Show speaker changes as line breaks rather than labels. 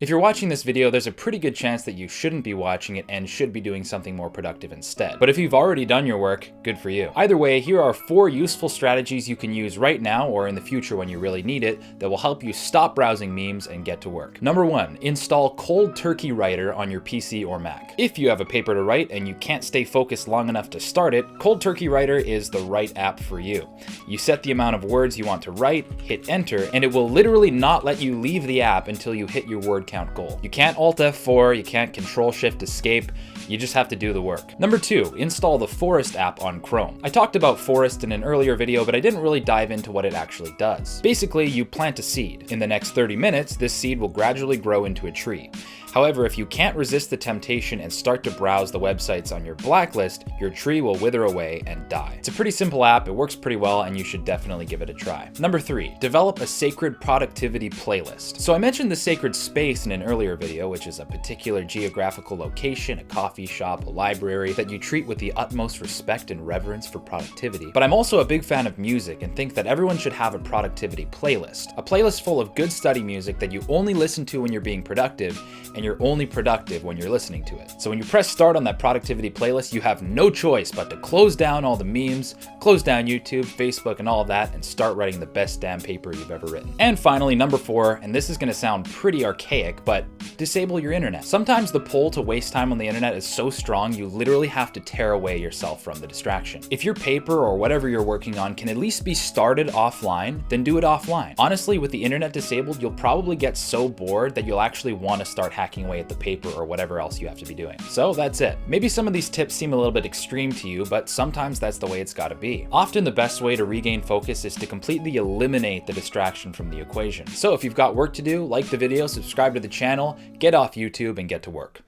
If you're watching this video, there's a pretty good chance that you shouldn't be watching it and should be doing something more productive instead. But if you've already done your work, good for you. Either way, here are 4 useful strategies you can use right now or in the future when you really need it that will help you stop browsing memes and get to work. Number 1, install Cold Turkey Writer on your PC or Mac. If you have a paper to write and you can't stay focused long enough to start it, Cold Turkey Writer is the right app for you. You set the amount of words you want to write, hit enter, and it will literally not let you leave the app until you hit your word count goal. You can't Alt F4, you can't Control Shift Escape, you just have to do the work. Number 2, install the Forest app on Chrome. I talked about Forest in an earlier video, but I didn't really dive into what it actually does. Basically, you plant a seed. In the next 30 minutes, this seed will gradually grow into a tree. However, if you can't resist the temptation and start to browse the websites on your blacklist, your tree will wither away and die. It's a pretty simple app, it works pretty well, and you should definitely give it a try. Number 3, develop a sacred productivity playlist. So I mentioned the sacred space in an earlier video, which is a particular geographical location, a coffee shop, a library, that you treat with the utmost respect and reverence for productivity. But I'm also a big fan of music and think that everyone should have a productivity playlist. A playlist full of good study music that you only listen to when you're being productive, and you're only productive when you're listening to it. So when you press start on that productivity playlist, you have no choice but to close down all the memes, close down YouTube, Facebook, and all of that, and start writing the best damn paper you've ever written. And finally, number 4, and this is gonna sound pretty archaic, but disable your internet. Sometimes the pull to waste time on the internet is so strong, you literally have to tear away yourself from the distraction. If your paper or whatever you're working on can at least be started offline, then do it offline. Honestly, with the internet disabled, you'll probably get so bored that you'll actually want to start hacking away at the paper or whatever else you have to be doing. So that's it. Maybe some of these tips seem a little bit extreme to you, but sometimes that's the way it's gotta be. Often the best way to regain focus is to completely eliminate the distraction from the equation. So if you've got work to do, like the video, subscribe to the channel, get off YouTube, and get to work.